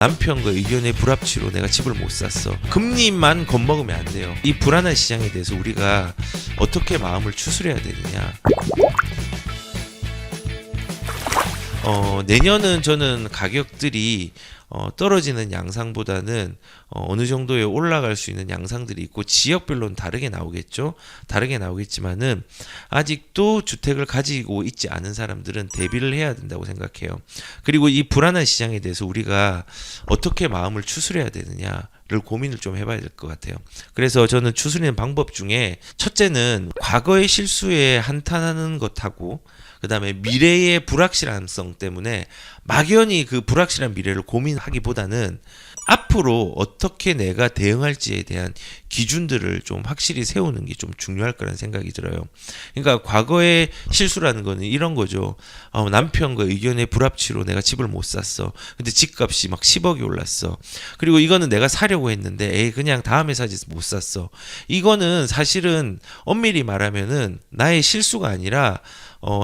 남편과 의견의 불합치로 내가 집을 못 샀어. 금리만 겁먹으면 안 돼요. 이 불안한 시장에 대해서 우리가 어떻게 마음을 추스려야 되느냐. 내년은 저는 가격들이 떨어지는 양상보다는 어느 정도에 올라갈 수 있는 양상들이 있고, 지역별로는 다르게 나오겠죠. 다르게 나오겠지만은 아직도 주택을 가지고 있지 않은 사람들은 대비를 해야 된다고 생각해요. 그리고 이 불안한 시장에 대해서 우리가 어떻게 마음을 추스려야 되느냐를 고민을 좀 해봐야 될 것 같아요. 그래서 저는 추스리는 방법 중에 첫째는 과거의 실수에 한탄하는 것하고, 그 다음에 미래의 불확실함성 때문에 막연히 그 불확실한 미래를 고민하기보다는 앞으로 어떻게 내가 대응할지에 대한 기준들을 좀 확실히 세우는 게 좀 중요할 거라는 생각이 들어요. 그러니까 과거의 실수라는 거는 이런 거죠. 남편과 의견의 불합치로 내가 집을 못 샀어. 근데 집값이 막 10억이 올랐어. 그리고 이거는 내가 사려고 했는데 그냥 다음에 사지 못 샀어. 이거는 사실은 엄밀히 말하면은 나의 실수가 아니라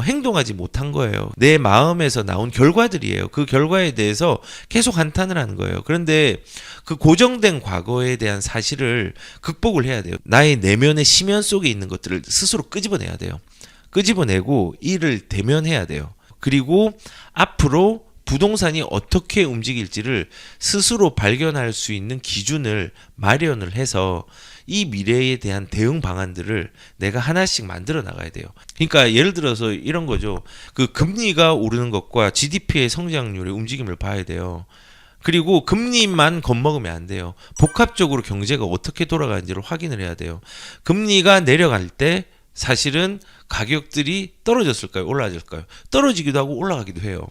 행동하지 못한 거예요. 내 마음에서 나온 결과들이에요. 그 결과에 대해서 계속 한탄을 하는 거예요. 그런데 그 고정된 과거에 대한 사실을 극복을 해야 돼요. 나의 내면의 심연 속에 있는 것들을 스스로 끄집어내야 돼요. 끄집어내고 이를 대면해야 돼요. 그리고 앞으로 부동산이 어떻게 움직일지를 스스로 발견할 수 있는 기준을 마련을 해서 이 미래에 대한 대응 방안들을 내가 하나씩 만들어 나가야 돼요. 그러니까 예를 들어서 이런 거죠. 그 금리가 오르는 것과 GDP의 성장률의 움직임을 봐야 돼요. 그리고 금리만 겁먹으면 안 돼요. 복합적으로 경제가 어떻게 돌아가는지를 확인을 해야 돼요. 금리가 내려갈 때 사실은 가격들이 떨어졌을까요? 올라질까요? 떨어지기도 하고 올라가기도 해요.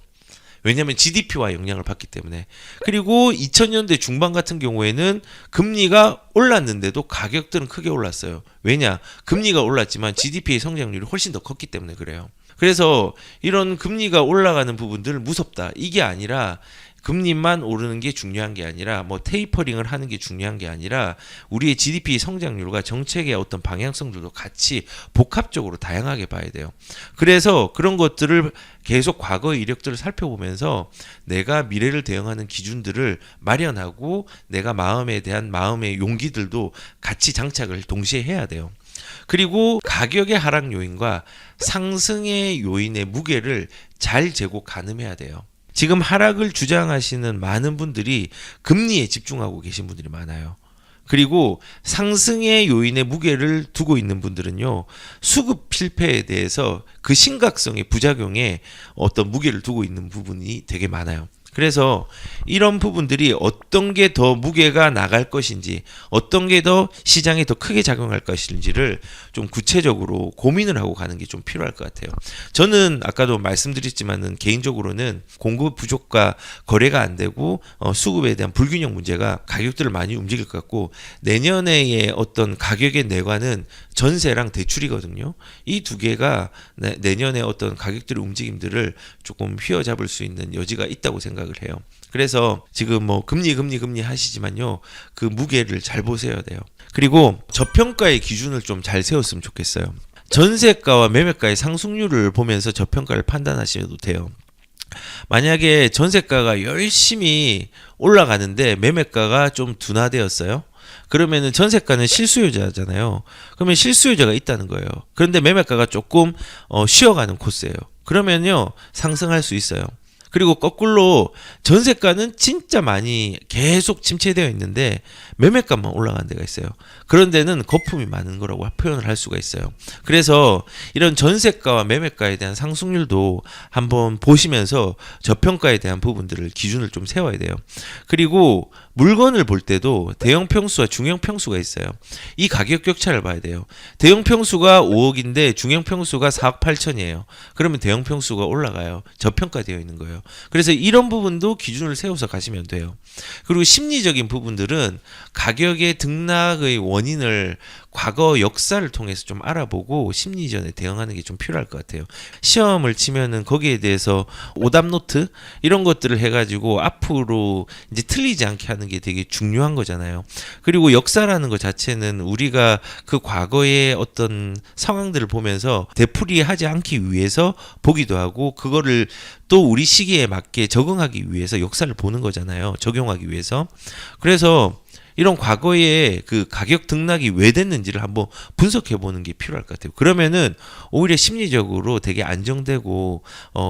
왜냐하면 GDP와 영향을 받기 때문에. 그리고 2000년대 중반 같은 경우에는 금리가 올랐는데도 가격들은 크게 올랐어요. 왜냐? 금리가 올랐지만 GDP의 성장률이 훨씬 더 컸기 때문에 그래요. 그래서 이런 금리가 올라가는 부분들 무섭다. 이게 아니라 금리만 오르는 게 중요한 게 아니라 뭐 테이퍼링을 하는 게 중요한 게 아니라 우리의 GDP 성장률과 정책의 어떤 방향성들도 같이 복합적으로 다양하게 봐야 돼요. 그래서 그런 것들을 계속 과거의 이력들을 살펴보면서 내가 미래를 대응하는 기준들을 마련하고 내가 마음에 대한 마음의 용기들도 같이 장착을 동시에 해야 돼요. 그리고 가격의 하락 요인과 상승의 요인의 무게를 잘 재고 가늠해야 돼요. 지금 하락을 주장하시는 많은 분들이 금리에 집중하고 계신 분들이 많아요. 그리고 상승의 요인의 무게를 두고 있는 분들은요, 수급 실패에 대해서 그 심각성의 부작용에 어떤 무게를 두고 있는 부분이 되게 많아요. 그래서 이런 부분들이 어떤 게 더 무게가 나갈 것인지, 어떤 게 더 시장에 더 크게 작용할 것인지를 좀 구체적으로 고민을 하고 가는 게 좀 필요할 것 같아요. 저는 아까도 말씀드렸지만은 개인적으로는 공급 부족과 거래가 안 되고 수급에 대한 불균형 문제가 가격들을 많이 움직일 것 같고, 내년에의 어떤 가격의 내관은 전세랑 대출이거든요. 이 두 개가 내년에 어떤 가격들의 움직임들을 조금 휘어잡을 수 있는 여지가 있다고 생각을 해요. 그래서 지금 뭐 금리 하시지만요, 그 무게를 잘 보셔야 돼요. 그리고 저평가의 기준을 좀 잘 세웠으면 좋겠어요. 전세가와 매매가의 상승률을 보면서 저평가를 판단하셔도 돼요. 만약에 전세가가 열심히 올라가는데 매매가가 좀 둔화되었어요. 그러면은 전세가는 실수요자잖아요. 그러면 실수요자가 있다는 거예요. 그런데 매매가가 조금 쉬어가는 코스예요. 그러면요, 상승할 수 있어요. 그리고 거꾸로 전세가는 진짜 많이 계속 침체되어 있는데 매매가만 올라가는 데가 있어요. 그런 데는 거품이 많은 거라고 표현을 할 수가 있어요. 그래서 이런 전세가와 매매가에 대한 상승률도 한번 보시면서 저평가에 대한 부분들을 기준을 좀 세워야 돼요. 그리고 물건을 볼 때도 대형 평수와 중형 평수가 있어요. 이 가격 격차를 봐야 돼요. 대형 평수가 5억인데 중형 평수가 4억 8천이에요. 그러면 대형 평수가 올라가요. 저평가되어 있는 거예요. 그래서 이런 부분도 기준을 세워서 가시면 돼요. 그리고 심리적인 부분들은 가격의 등락의 원인을 과거 역사를 통해서 좀 알아보고 심리전에 대응하는 게 좀 필요할 것 같아요. 시험을 치면은 거기에 대해서 오답 노트 이런 것들을 해가지고 앞으로 이제 틀리지 않게 하는 게 되게 중요한 거잖아요. 그리고 역사라는 것 자체는 우리가 그 과거의 어떤 상황들을 보면서 되풀이하지 않기 위해서 보기도 하고 그거를 또 우리 시기에 맞게 적응하기 위해서 역사를 보는 거잖아요. 적용하기 위해서. 그래서 이런 과거에 그 가격 등락이 왜 됐는지를 한번 분석해 보는 게 필요할 것 같아요. 그러면은 오히려 심리적으로 되게 안정되고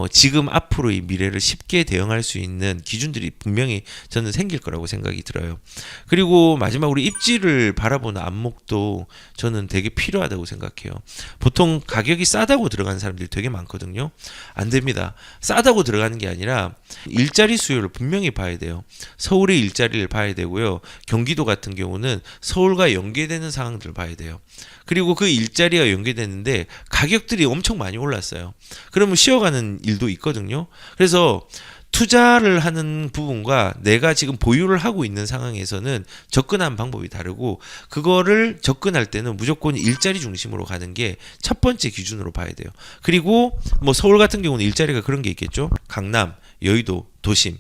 지금 앞으로의 미래를 쉽게 대응할 수 있는 기준들이 분명히 저는 생길 거라고 생각이 들어요. 그리고 마지막으로 입지를 바라보는 안목도 저는 되게 필요하다고 생각해요. 보통 가격이 싸다고 들어가는 사람들이 되게 많거든요. 안 됩니다. 싸다고 들어가는 게 아니라 일자리 수요를 분명히 봐야 돼요. 서울의 일자리를 봐야 되고요. 경기도 같은 경우는 서울과 연계되는 상황들을 봐야 돼요. 그리고 그 일자리가 연계되는데 가격들이 엄청 많이 올랐어요. 그러면 쉬어가는 일도 있거든요. 그래서 투자를 하는 부분과 내가 지금 보유를 하고 있는 상황에서는 접근하는 방법이 다르고 그거를 접근할 때는 무조건 일자리 중심으로 가는 게 첫 번째 기준으로 봐야 돼요. 그리고 뭐 서울 같은 경우는 일자리가 그런 게 있겠죠. 강남, 여의도, 도심.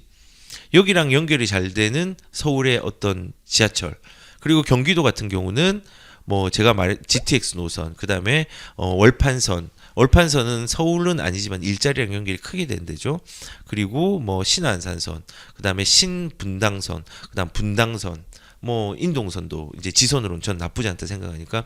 여기랑 연결이 잘 되는 서울의 어떤 지하철 그리고 경기도 같은 경우는 뭐 제가 말한 GTX 노선 그다음에 월판선은 서울은 아니지만 일자리랑 연결이 크게 된 데죠. 그리고 뭐 신안산선 그다음에 신분당선 그다음 분당선 뭐 인동선도 이제 지선으로는 전 나쁘지 않다 생각하니까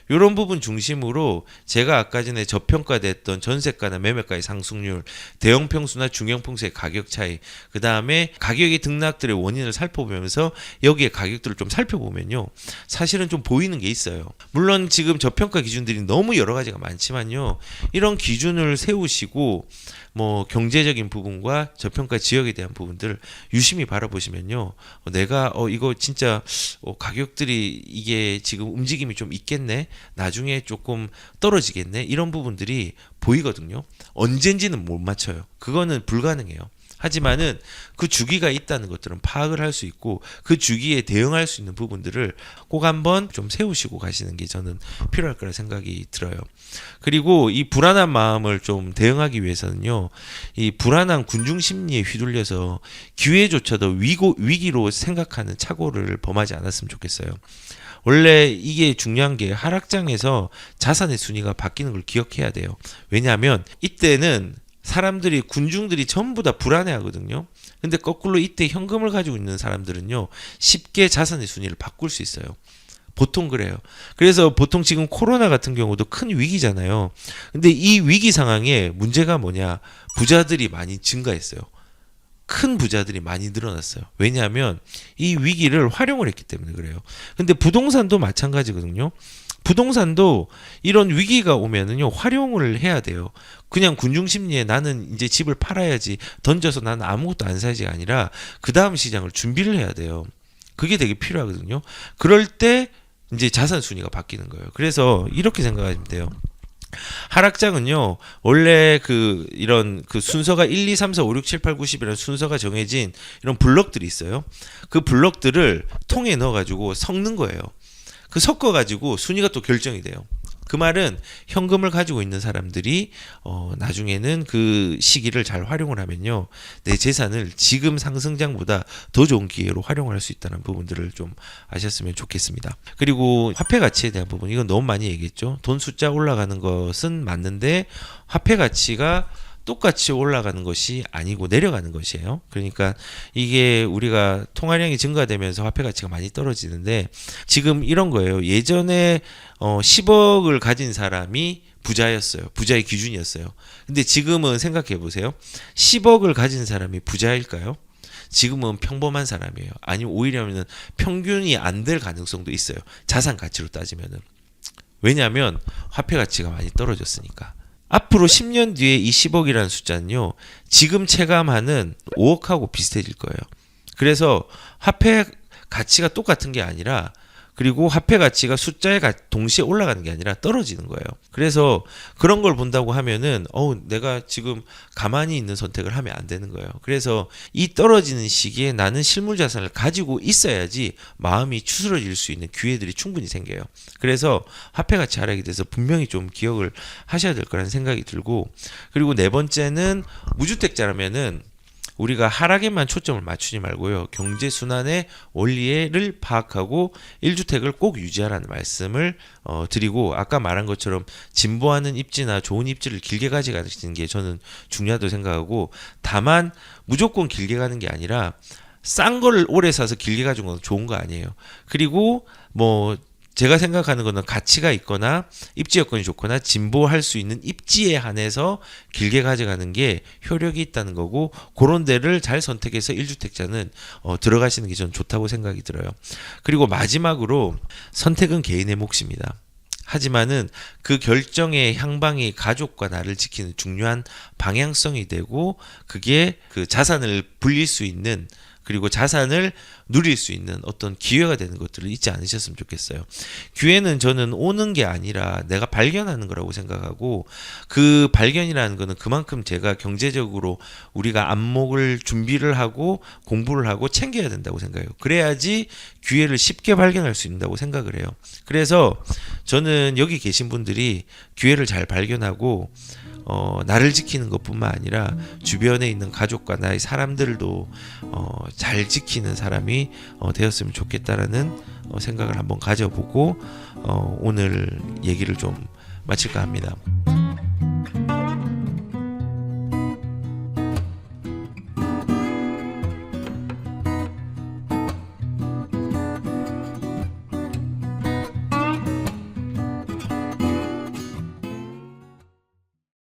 이런 부분 중심으로 제가 아까 전에 저평가됐던 전세가나 매매가의 상승률, 대형 평수나 중형 평수의 가격 차이, 그 다음에 가격의 등락들의 원인을 살펴보면서 여기에 가격들을 좀 살펴보면요, 사실은 좀 보이는 게 있어요. 물론 지금 저평가 기준들이 너무 여러 가지가 많지만요, 이런 기준을 세우시고 뭐 경제적인 부분과 저평가 지역에 대한 부분들 유심히 바라보시면요, 내가 이거 진짜 가격들이 이게 지금 움직임이 좀 있겠네, 나중에 조금 떨어지겠네, 이런 부분들이 보이거든요. 언젠지는 못 맞춰요. 그거는 불가능해요. 하지만은 그 주기가 있다는 것들은 파악을 할 수 있고 그 주기에 대응할 수 있는 부분들을 꼭 한번 좀 세우시고 가시는 게 저는 필요할 거라 생각이 들어요. 그리고 이 불안한 마음을 좀 대응하기 위해서는요, 이 불안한 군중 심리에 휘둘려서 기회조차도 위기로 생각하는 착오를 범하지 않았으면 좋겠어요. 원래 이게 중요한 게 하락장에서 자산의 순위가 바뀌는 걸 기억해야 돼요. 왜냐하면 이때는 사람들이 군중들이 전부 다 불안해 하거든요. 근데 거꾸로 이때 현금을 가지고 있는 사람들은요, 쉽게 자산의 순위를 바꿀 수 있어요. 보통 그래요. 그래서 보통 지금 코로나 같은 경우도 큰 위기잖아요. 근데 이 위기 상황에 문제가 뭐냐? 부자들이 많이 증가했어요. 큰 부자들이 많이 늘어났어요. 왜냐하면 이 위기를 활용을 했기 때문에 그래요. 근데 부동산도 마찬가지거든요. 부동산도 이런 위기가 오면은요, 활용을 해야 돼요. 그냥 군중심리에 나는 이제 집을 팔아야지, 던져서 나는 아무것도 안 사지가 아니라 그 다음 시장을 준비를 해야 돼요. 그게 되게 필요하거든요. 그럴 때 이제 자산 순위가 바뀌는 거예요. 그래서 이렇게 생각하시면 돼요. 하락장은요, 원래 이런 순서가 1, 2, 3, 4, 5, 6, 7, 8, 9, 10이라는 순서가 정해진 이런 블럭들이 있어요. 그 블럭들을 통에 넣어가지고 섞는 거예요. 그 섞어가지고 순위가 또 결정이 돼요. 그 말은 현금을 가지고 있는 사람들이 나중에는 그 시기를 잘 활용을 하면요, 내 재산을 지금 상승장보다 더 좋은 기회로 활용할 수 있다는 부분들을 좀 아셨으면 좋겠습니다. 그리고 화폐 가치에 대한 부분, 이건 너무 많이 얘기했죠. 돈 숫자 올라가는 것은 맞는데 화폐 가치가 똑같이 올라가는 것이 아니고 내려가는 것이에요. 그러니까 이게 우리가 통화량이 증가되면서 화폐 가치가 많이 떨어지는데, 지금 이런 거예요. 예전에 10억을 가진 사람이 부자였어요. 부자의 기준이었어요. 근데 지금은 생각해 보세요. 10억을 가진 사람이 부자일까요? 지금은 평범한 사람이에요. 아니면 오히려는 평균이 안 될 가능성도 있어요. 자산 가치로 따지면은. 왜냐하면 화폐 가치가 많이 떨어졌으니까. 앞으로 10년 뒤에 이 10억이라는 숫자는요, 지금 체감하는 5억하고 비슷해질 거예요. 그래서 화폐 가치가 똑같은 게 아니라 그리고 화폐 가치가 숫자에 동시에 올라가는 게 아니라 떨어지는 거예요. 그래서 그런 걸 본다고 하면은 내가 지금 가만히 있는 선택을 하면 안 되는 거예요. 그래서 이 떨어지는 시기에 나는 실물 자산을 가지고 있어야지 마음이 추스러질 수 있는 기회들이 충분히 생겨요. 그래서 화폐 가치 하락에 대해서 분명히 좀 기억을 하셔야 될 거라는 생각이 들고, 그리고 네 번째는 무주택자라면은 우리가 하락에만 초점을 맞추지 말고요. 경제 순환의 원리를 파악하고 1주택을 꼭 유지하라는 말씀을 드리고, 아까 말한 것처럼 진보하는 입지나 좋은 입지를 길게 가져가시는 게 저는 중요하다고 생각하고, 다만 무조건 길게 가는 게 아니라 싼 걸 오래 사서 길게 가진 건 좋은 거 아니에요. 그리고 제가 생각하는 거는 가치가 있거나 입지 여건이 좋거나 진보할 수 있는 입지에 한해서 길게 가져가는 게 효력이 있다는 거고, 그런 데를 잘 선택해서 1주택자는 들어가시는 게 저는 좋다고 생각이 들어요. 그리고 마지막으로 선택은 개인의 몫입니다. 하지만은 그 결정의 향방이 가족과 나를 지키는 중요한 방향성이 되고, 그게 그 자산을 불릴 수 있는, 그리고 자산을 누릴 수 있는 어떤 기회가 되는 것들을 잊지 않으셨으면 좋겠어요. 기회는 저는 오는 게 아니라 내가 발견하는 거라고 생각하고, 그 발견이라는 거는 그만큼 제가 경제적으로 우리가 안목을 준비를 하고 공부를 하고 챙겨야 된다고 생각해요. 그래야지 기회를 쉽게 발견할 수 있다고 생각을 해요. 그래서 저는 여기 계신 분들이 기회를 잘 발견하고 나를 지키는 것뿐만 아니라 주변에 있는 가족과 나의 사람들도 잘 지키는 사람이 되었으면 좋겠다라는 생각을 한번 가져보고 오늘 얘기를 좀 마칠까 합니다.